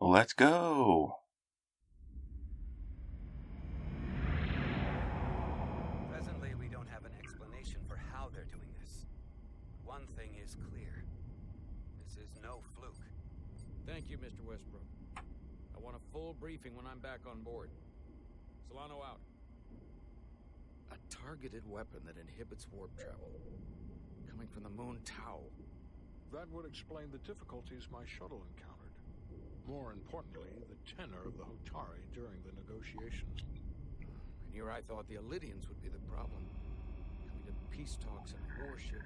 Let's go. Presently, we don't have an explanation for how they're doing this. One thing is clear. This is no fluke. Thank you, Mr. Westbrook. I want a full briefing when I'm back on board. Solano out. A targeted weapon that inhibits warp travel. Coming from the moon Tau. That would explain the difficulties my shuttle encountered. More importantly, the tenor of the Hotari during the negotiations. And here I thought the Illidians would be the problem. Coming to peace talks and warship.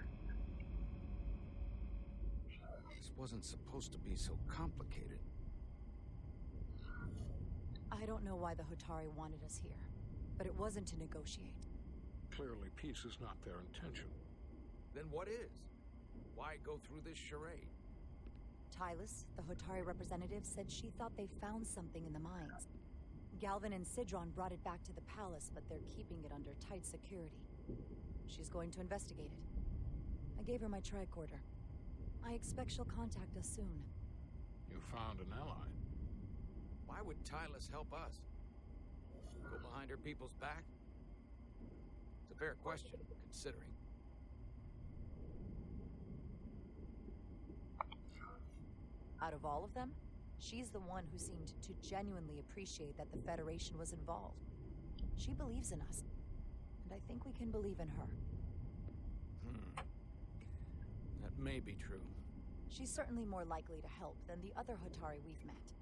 This wasn't supposed to be so complicated. I don't know why the Hotari wanted us here, but it wasn't to negotiate. Clearly, peace is not their intention. Then what is? Why go through this charade? Tylus, the Hotari representative, said she thought they found something in the mines. Galvin and Sidron brought it back to the palace, but they're keeping it under tight security. She's going to investigate it. I gave her my tricorder. I expect she'll contact us soon. You found an ally. Why would Tylus help us? Go behind her people's back? It's a fair question, considering. Out of all of them, she's the one who seemed to genuinely appreciate that the Federation was involved. She believes in us, and I think we can believe in her. That may be true. She's certainly more likely to help than the other Hotari we've met.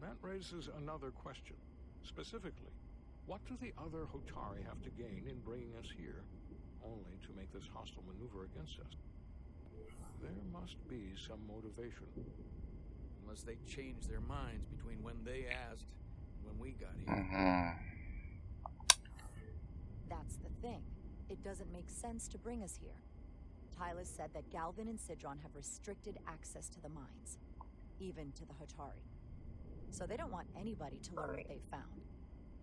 That raises another question. Specifically, what do the other Hotari have to gain in bringing us here, only to make this hostile maneuver against us? There must be some motivation. Unless they changed their minds between when they asked and when we got here. That's the thing. It doesn't make sense to bring us here. Tylus said that Galvin and Sidron have restricted access to the mines, even to the Hotari. So they don't want anybody to learn what they've found.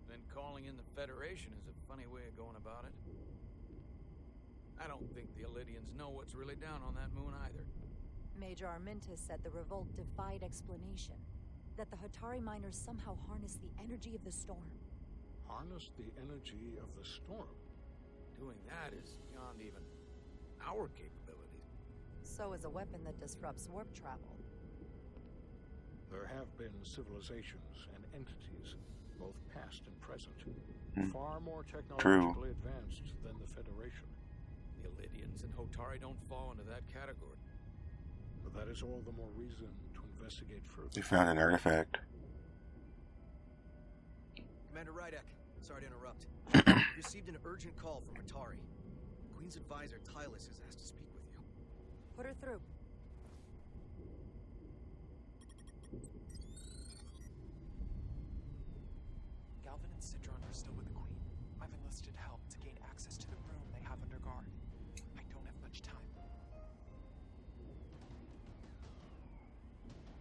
Then calling in the Federation is a funny way of going about it. I don't think the Illidians know what's really down on that moon either. Major Armintas said the revolt defied explanation. That the Hotari miners somehow harnessed the energy of the storm. Harness the energy of the storm? Doing that is beyond even our capabilities. So is a weapon that disrupts warp travel. There have been civilizations and entities, both past and present, far more technologically advanced than the Federation. The Illidians and Hotari don't fall into that category. But that is all the more reason to investigate further. We found an artifact. Commander Rydek, sorry to interrupt. We received an urgent call from Hotari. Queen's advisor, Tylus, has asked to speak with you. Put her through. Galvin and Sidron are still with the Queen. I've enlisted help to gain access to the room they have under guard. I don't have much time.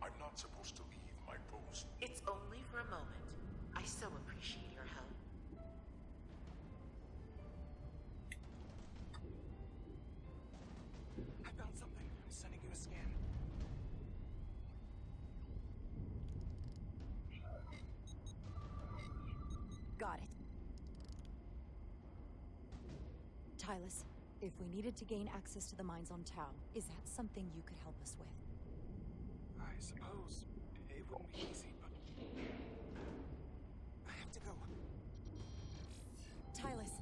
I'm not supposed to leave my post. It's only for a moment. I so appreciate your help. I found something. I'm sending you a scan. Got it. Tylus, if we needed to gain access to the mines on Tau, is that something you could help us with? I suppose it wouldn't be easy, but I have to go. Tylus.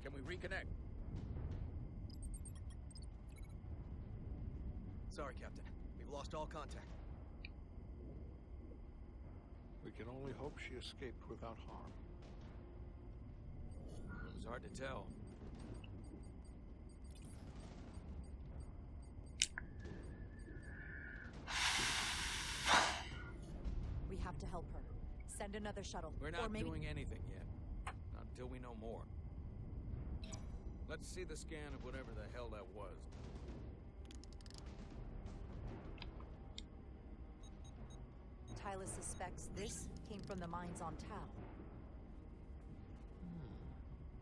Can we reconnect? Sorry, Captain. We've lost all contact. We can only hope she escaped without harm. It was hard to tell. We have to help her. Send another shuttle. We're not doing anything yet. Not until we know more. Let's see the scan of whatever the hell that was. Tylus suspects this came from the mines on Tau.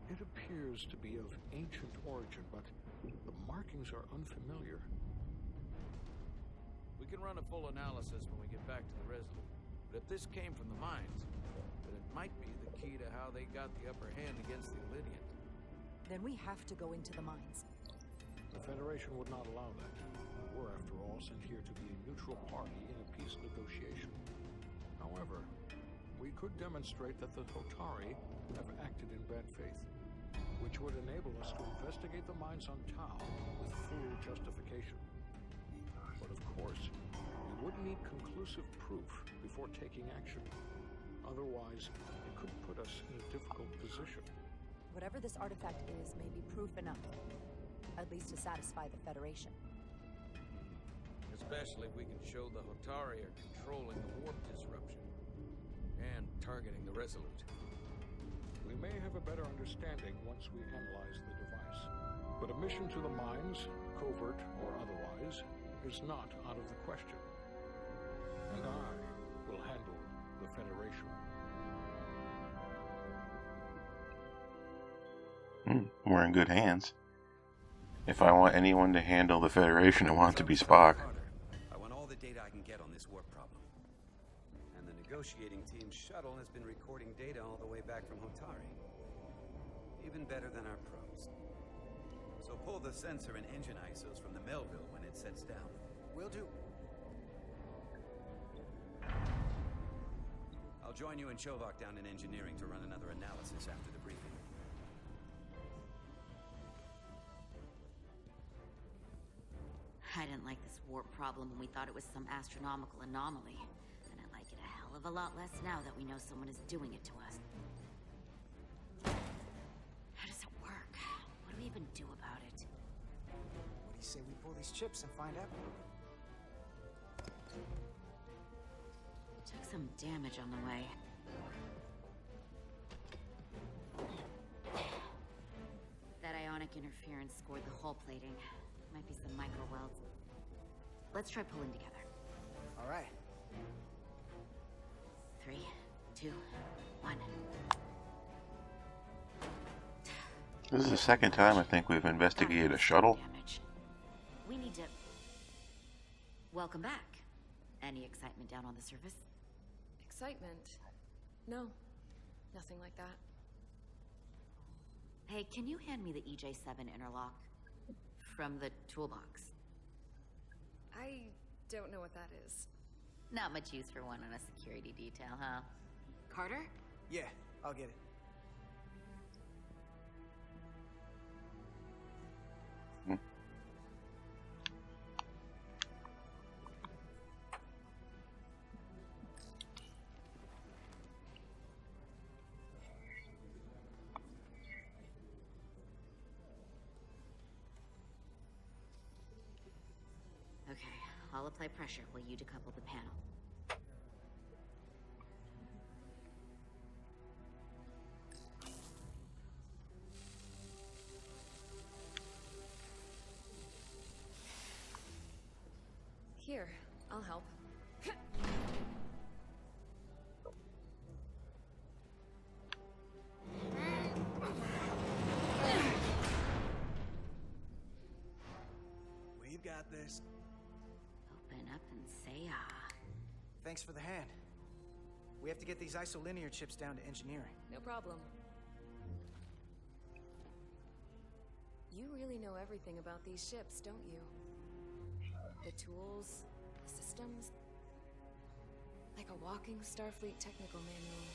It appears to be of ancient origin, but the markings are unfamiliar. We can run a full analysis when we get back to the Resolute. But if this came from the mines, then it might be the key to how they got the upper hand against the Lydian. Then we have to go into the mines. The Federation would not allow that. We're, after all, sent here to be a neutral party in a peace negotiation. However, we could demonstrate that the Hotari have acted in bad faith, which would enable us to investigate the mines on Tau with full justification. But of course, we would need conclusive proof before taking action. Otherwise, it could put us in a difficult position. Whatever this artifact is may be proof enough, at least to satisfy the Federation. Especially if we can show the Hotari are controlling the warp disruption and targeting the Resolute. We may have a better understanding once we analyze the device. But a mission to the mines, covert or otherwise, is not out of the question. And I will handle the Federation. We're in good hands. If I want anyone to handle the Federation, I want it to be Spock. I want all the data I can get on this warp problem. And the negotiating team's shuttle has been recording data all the way back from Hotari. Even better than our probes. So pull the sensor and engine ISOs from the Melville when it sets down. Will do. I'll join you and Shovak down in engineering to run another analysis after the briefing. I didn't like this warp problem when we thought it was some astronomical anomaly. And I like it a hell of a lot less now that we know someone is doing it to us. How does it work? What do we even do about it? What do you say we pull these chips and find out? Took some damage on the way. That ionic interference scored the hull plating. Might be some micro welds. Let's try pulling together. All right. 3, 2, 1. This is the second time I think we've investigated a shuttle. Damage. We need to... Welcome back. Any excitement down on the surface? Excitement? No. Nothing like that. Hey, can you hand me the EJ7 interlock? From the toolbox. I don't know what that is. Not much use for one on a security detail, huh? Carter? Yeah, I'll get it. Okay, I'll apply pressure while you decouple the panel. Here, I'll help. We've got this. Open up and say ah. Thanks for the hand. We have to get these isolinear chips down to engineering. No problem. You really know everything about these ships, don't you? The tools, the systems. Like a walking Starfleet technical manual.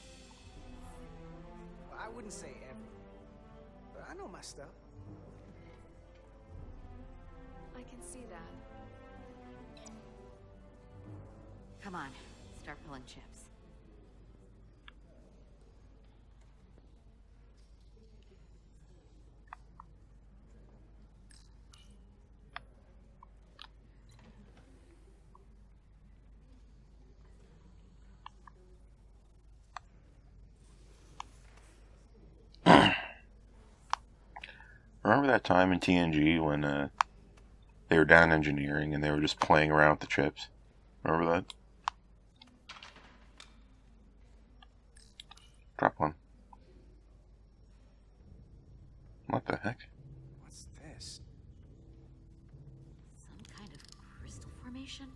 Well, I wouldn't say everything, but I know my stuff. I can see that. Come on, start pulling chips. Remember that time in TNG when they were down engineering and they were just playing around with the chips? Remember that? Drop one. What the heck? What's this? Some kind of crystal formation?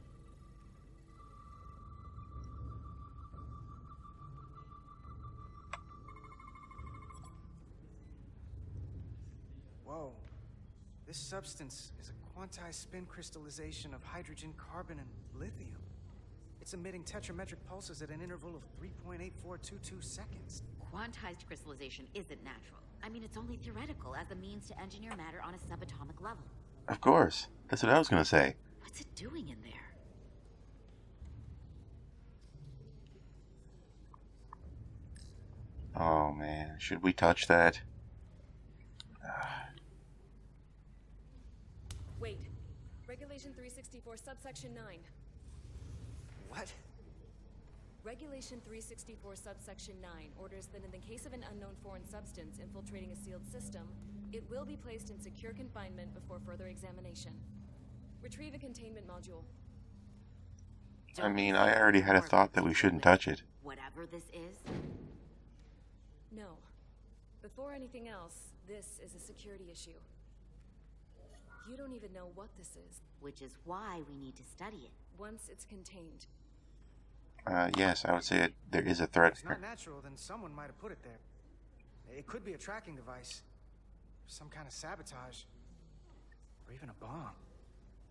This substance is a quantized spin crystallization of hydrogen, carbon, and lithium. It's emitting tetrametric pulses at an interval of 3.8422 seconds. Quantized crystallization isn't natural. I mean, it's only theoretical as a means to engineer matter on a subatomic level. Of course. That's what I was gonna say. What's it doing in there? Oh man, should we touch that? Wait. Regulation 364, subsection 9. What? Regulation 364, subsection 9 orders that in the case of an unknown foreign substance infiltrating a sealed system, it will be placed in secure confinement before further examination. Retrieve a containment module. I mean, I already had a thought that we shouldn't touch it. Whatever this is? No. Before anything else, this is a security issue. You don't even know what this is. Which is why we need to study it. Once it's contained. Yes, I would say there is a threat. If it's not natural, then someone might have put it there. It could be a tracking device. Some kind of sabotage. Or even a bomb.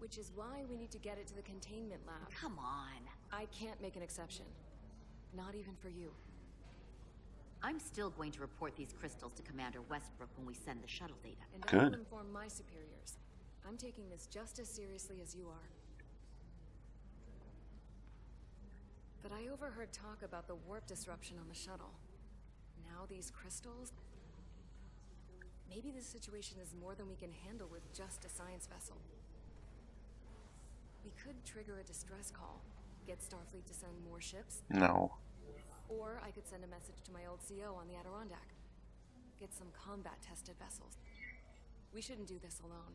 Which is why we need to get it to the containment lab. Come on. I can't make an exception. Not even for you. I'm still going to report these crystals to Commander Westbrook when we send the shuttle data. And Good. I will inform my superiors. I'm taking this just as seriously as you are. But I overheard talk about the warp disruption on the shuttle. Now these crystals... Maybe this situation is more than we can handle with just a science vessel. We could trigger a distress call. Get Starfleet to send more ships. No. Or I could send a message to my old CO on the Adirondack. Get some combat-tested vessels. We shouldn't do this alone.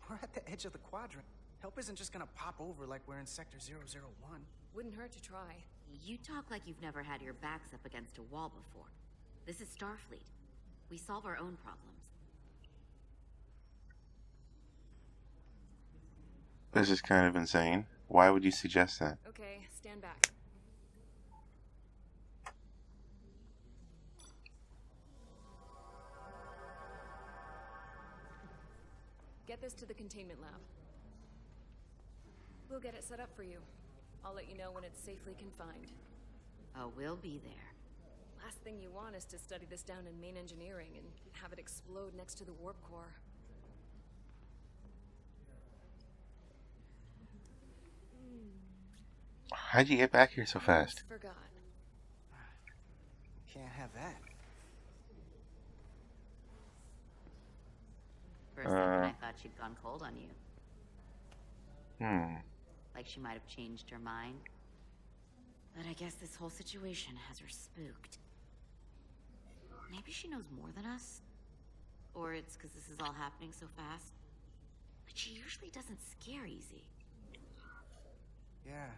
We're at the edge of the quadrant. Help isn't just gonna pop over like we're in Sector 001. Wouldn't hurt to try. You talk like you've never had your backs up against a wall before. This is Starfleet. We solve our own problems. This is kind of insane. Why would you suggest that? Okay, stand back. Get this to the containment lab. We'll get it set up for you. I'll let you know when it's safely confined. Oh, we'll be there. Last thing you want is to study this down in main engineering and have it explode next to the warp core. How'd you get back here so fast? Forgot. Can't have that. For a second, I thought she'd gone cold on you. Like she might have changed her mind. But I guess this whole situation has her spooked. Maybe she knows more than us? Or it's because this is all happening so fast? But she usually doesn't scare easy. Yeah.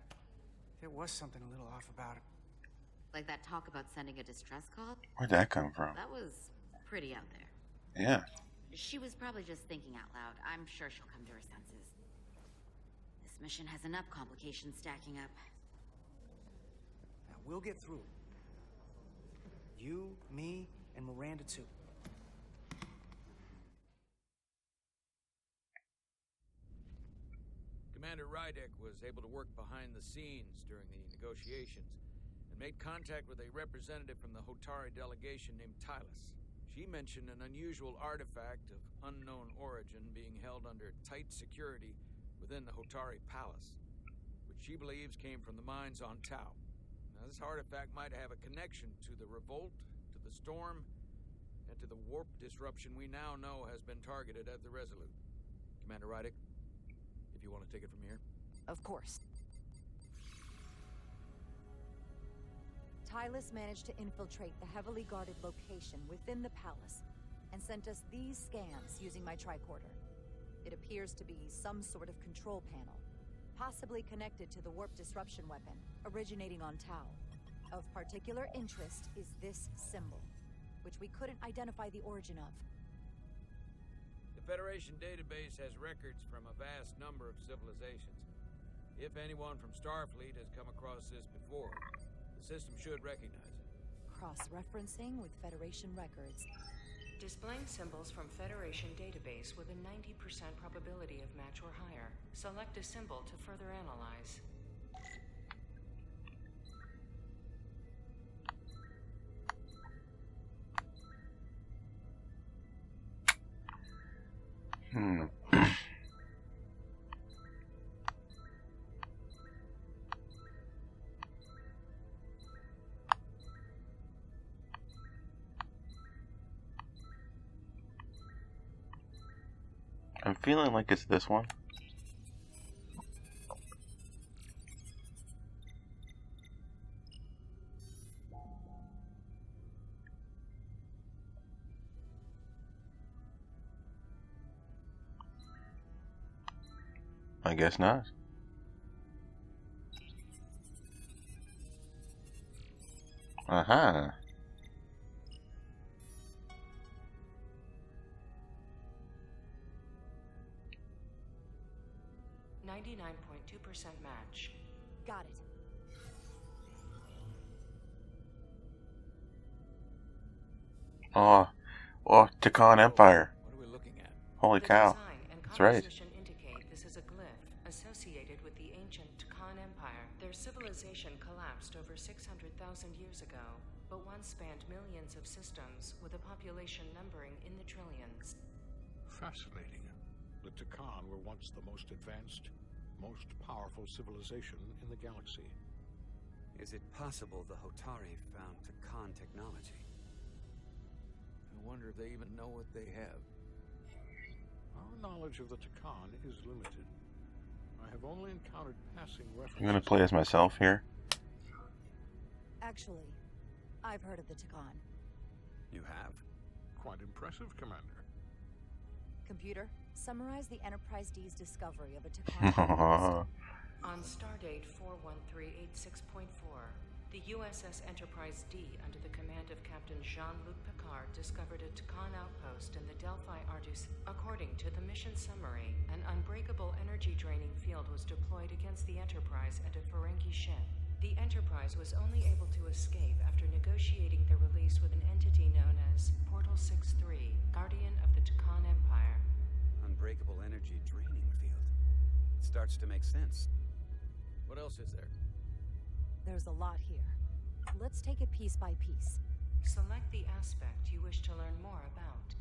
There was something a little off about it. Like that talk about sending a distress call? Where'd that come from? That was pretty out there. Yeah. She was probably just thinking out loud. I'm sure she'll come to her senses. This mission has enough complications stacking up. Now, we'll get through it. You, me, and Miranda too. Commander Rydek was able to work behind the scenes during the negotiations and made contact with a representative from the Hotari delegation named Tylus. She mentioned an unusual artifact of unknown origin being held under tight security within the Hotari Palace, which she believes came from the mines on Tau. Now, this artifact might have a connection to the revolt, to the storm, and to the warp disruption we now know has been targeted at the Resolute. Commander Rydek, if you want to take it from here. Of course. Tylus managed to infiltrate the heavily guarded location within the palace and sent us these scans using my tricorder. It appears to be some sort of control panel, possibly connected to the warp disruption weapon originating on Tau. Of particular interest is this symbol, which we couldn't identify the origin of. The Federation database has records from a vast number of civilizations. If anyone from Starfleet has come across this before, the system should recognize it. Cross-referencing with Federation records. Displaying symbols from Federation database with a 90% probability of match or higher. Select a symbol to further analyze. I'm feeling like it's this one. I guess not. Aha. 99.2% match. Got it. Oh, Tkon Empire. What are we looking at? Holy The cow. design and That's right. composition indicate this is a glyph associated with the ancient Tkon Empire. Their civilization collapsed over 600,000 years ago, but once spanned millions of systems with a population numbering in the trillions. Fascinating. The Tkon were once the most advanced, most powerful civilization in the galaxy. Is it possible the Hotari found Tkon technology? I wonder if they even know what they have. Our knowledge of the Tkon is limited. I have only encountered passing references. I'm gonna play as myself here. Actually, I've heard of the Tkon. You have? Quite impressive, Commander. Computer, summarize the Enterprise D's discovery of a Tkon. On stardate 41386.4, the u.s.s. Enterprise D, under the command of Captain Jean-Luc Picard, discovered a Tkon outpost in the Delphi Ardus. According to the mission summary, an unbreakable energy-draining field was deployed against the Enterprise and a Ferengi ship. The Enterprise was only able to escape after negotiating their release with an entity known as Portal 6-3, Guardian of the Tkon Empire. Unbreakable energy draining field. It starts to make sense. What else is there? There's a lot here. Let's take it piece by piece. Select the aspect you wish to learn more about.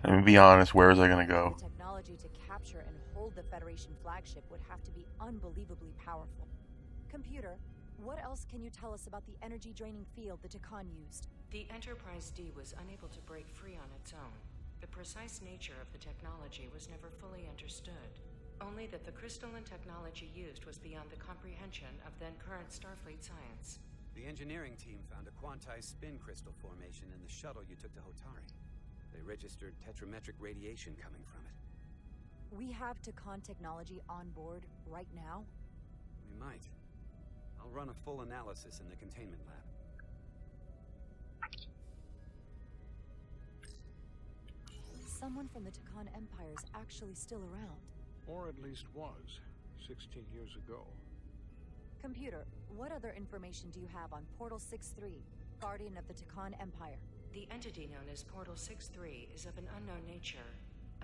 I'm gonna be honest, where was I gonna go? The technology to capture and hold the Federation flagship would have to be unbelievably powerful. Computer, what else can you tell us about the energy-draining field the Tkon used? The Enterprise D was unable to break free on its own. The precise nature of the technology was never fully understood. Only that the crystalline technology used was beyond the comprehension of then-current Starfleet science. The engineering team found a quantized spin crystal formation in the shuttle you took to Hotari. They registered tetrametric radiation coming from it. We have Tkon technology on board right now? We might. I'll run a full analysis in the containment lab. Someone from the Tkon Empire is actually still around. Or at least was, 16 years ago. Computer, what other information do you have on Portal 6-3, Guardian of the Tkon Empire? The entity known as Portal 6-3 is of an unknown nature.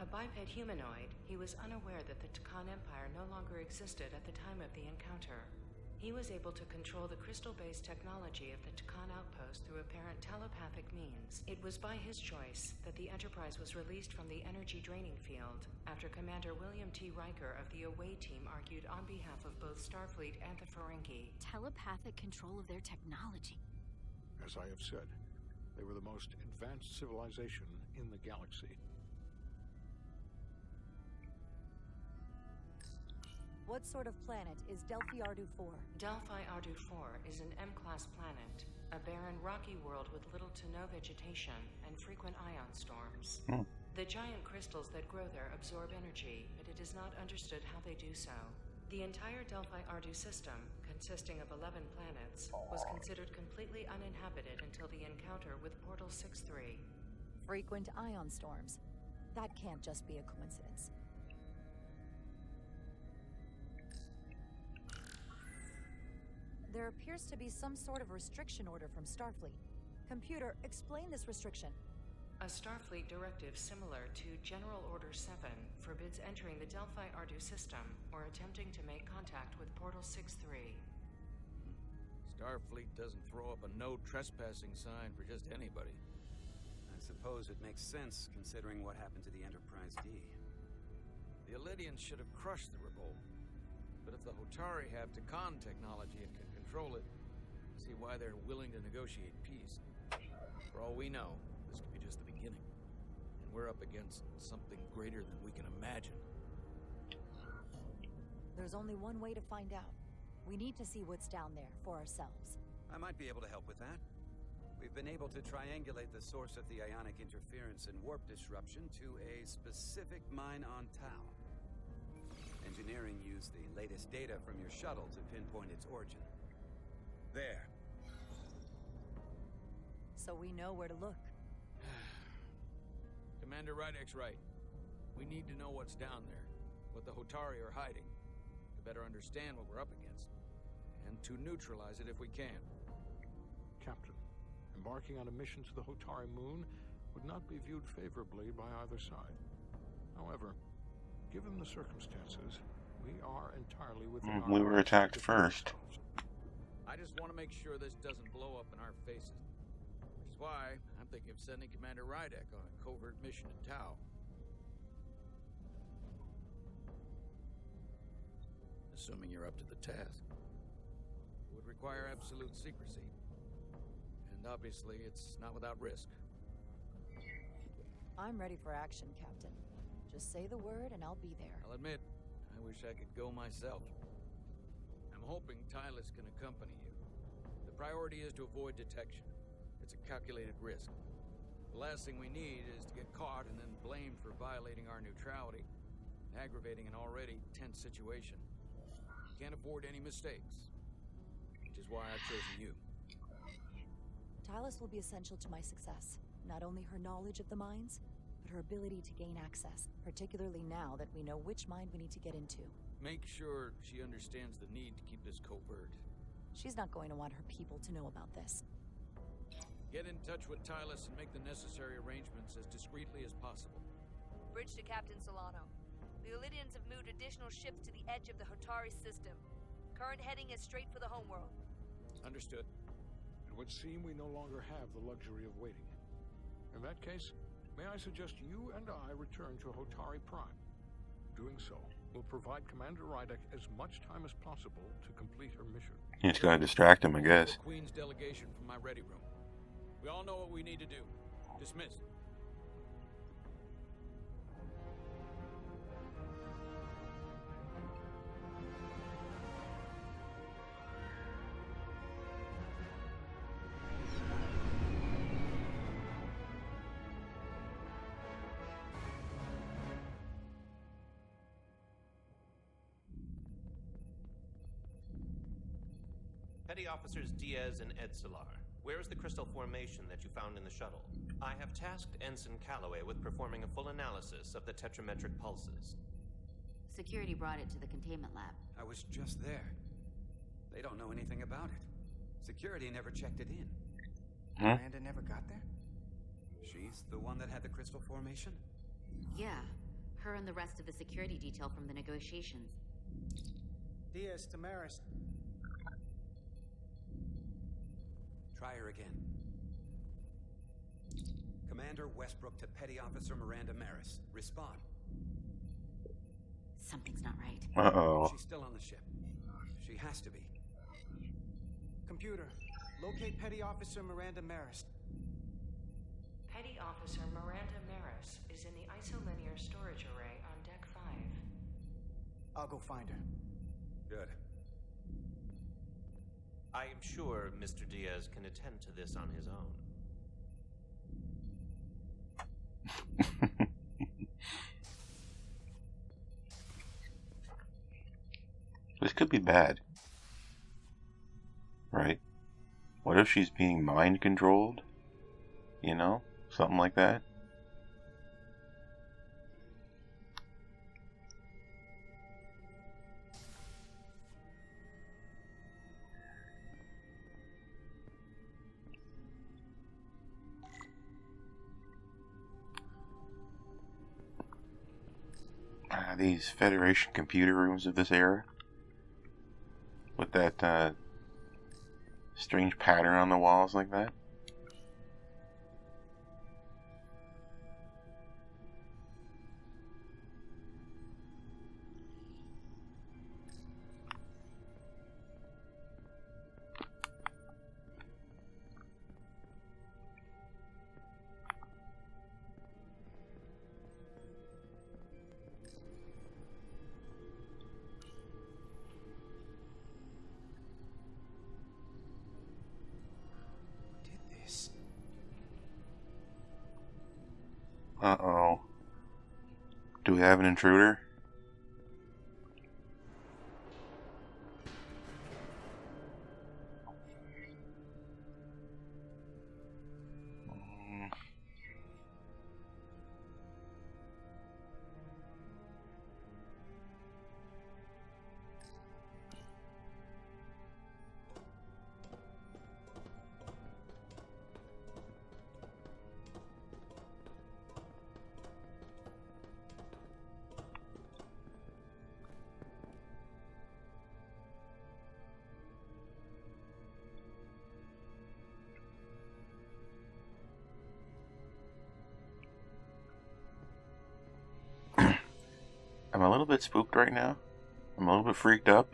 A biped humanoid, he was unaware that the Tkon Empire no longer existed at the time of the encounter. He was able to control the crystal-based technology of the Tkon outpost through apparent telepathic means. It was by his choice that the Enterprise was released from the energy-draining field after Commander William T. Riker of the Away Team argued on behalf of both Starfleet and the Ferengi. Telepathic control of their technology. As I have said, they were the most advanced civilization in the galaxy. What sort of planet is Delphi Ardu 4? Delphi Ardu 4 is an M-class planet, a barren rocky world with little to no vegetation and frequent ion storms. The giant crystals that grow there absorb energy, but it is not understood how they do so. The entire Delphi Ardu system, consisting of 11 planets, was considered completely uninhabited until the encounter with Portal 6-3. Frequent ion storms. That can't just be a coincidence. There appears to be some sort of restriction order from Starfleet. Computer, explain this restriction. A Starfleet directive similar to General Order 7 forbids entering the Delphi Ardu system or attempting to make contact with Portal 6-3. Starfleet doesn't throw up a no trespassing sign for just anybody. I suppose it makes sense considering what happened to the Enterprise D. The Illydians should have crushed the revolt. But if the Hotari have Tkon technology and can control it, I see why they're willing to negotiate peace. For all we know, this could be just the beginning. And we're up against something greater than we can imagine. There's only one way to find out. We need to see what's down there for ourselves. I might be able to help with that. We've been able to triangulate the source of the ionic interference and warp disruption to a specific mine on Tau. Engineering used the latest data from your shuttle to pinpoint its origin. There. So we know where to look. Commander Rydek's right. We need to know what's down there, what the Hotari are hiding, to better understand what we're up against, and to neutralize it if we can. Captain, embarking on a mission to the Hotari moon would not be viewed favorably by either side. However, given the circumstances, we are entirely within our we were rights to attacked defend first. ourselves. I just want to make sure this doesn't blow up in our faces. Which is why I'm thinking of sending Commander Rydek on a covert mission in Tau. Assuming you're up to the task. It would require absolute secrecy. And obviously, it's not without risk. I'm ready for action, Captain. Just say the word and I'll be there. I'll admit, I wish I could go myself. I'm hoping Tylus can accompany you. The priority is to avoid detection. It's a calculated risk. The last thing we need is to get caught and then blamed for violating our neutrality, aggravating an already tense situation. We can't afford any mistakes, which is why I've chosen you. Tylus will be essential to my success. Not only her knowledge of the mines, but her ability to gain access, particularly now that we know which mine we need to get into. Make sure she understands the need to keep this covert. She's not going to want her people to know about this. Get in touch with Tylus and make the necessary arrangements as discreetly as possible. Bridge to Captain Solano. The Illydians have moved additional ships to the edge of the Hotari system. Current heading is straight for the homeworld. Understood. It would seem we no longer have the luxury of waiting. In that case, may I suggest you and I return to Hotari Prime. Doing so will provide Commander Rydek as much time as possible to complete her mission. It's going to distract him, I guess. Queen's delegation from my ready room. We all know what we need to do. Dismissed. Petty Officers Diaz and Edsolar, where is the crystal formation that you found in the shuttle? I have tasked Ensign Calloway with performing a full analysis of the tetrametric pulses. Security brought it to the containment lab. I was just there. They don't know anything about it. Security never checked it in. Amanda never got there? She's the one that had the crystal formation? Yeah, her and the rest of the security detail from the negotiations. Diaz, Tamaris. Try her again. Commander Westbrook to Petty Officer Miranda Maris. Respond. Something's not right. Uh-oh. She's still on the ship. She has to be. Computer, locate Petty Officer Miranda Maris. Petty Officer Miranda Maris is in the isolinear storage array on Deck 5. I'll go find her. Good. I am sure Mr. Diaz can attend to this on his own. This could be bad. Right? What if she's being mind controlled? You know? Something like that? These Federation computer rooms of this era. With that strange pattern on the walls like that. Uh-oh. Do we have an intruder? I'm a little bit spooked right now. I'm a little bit freaked up.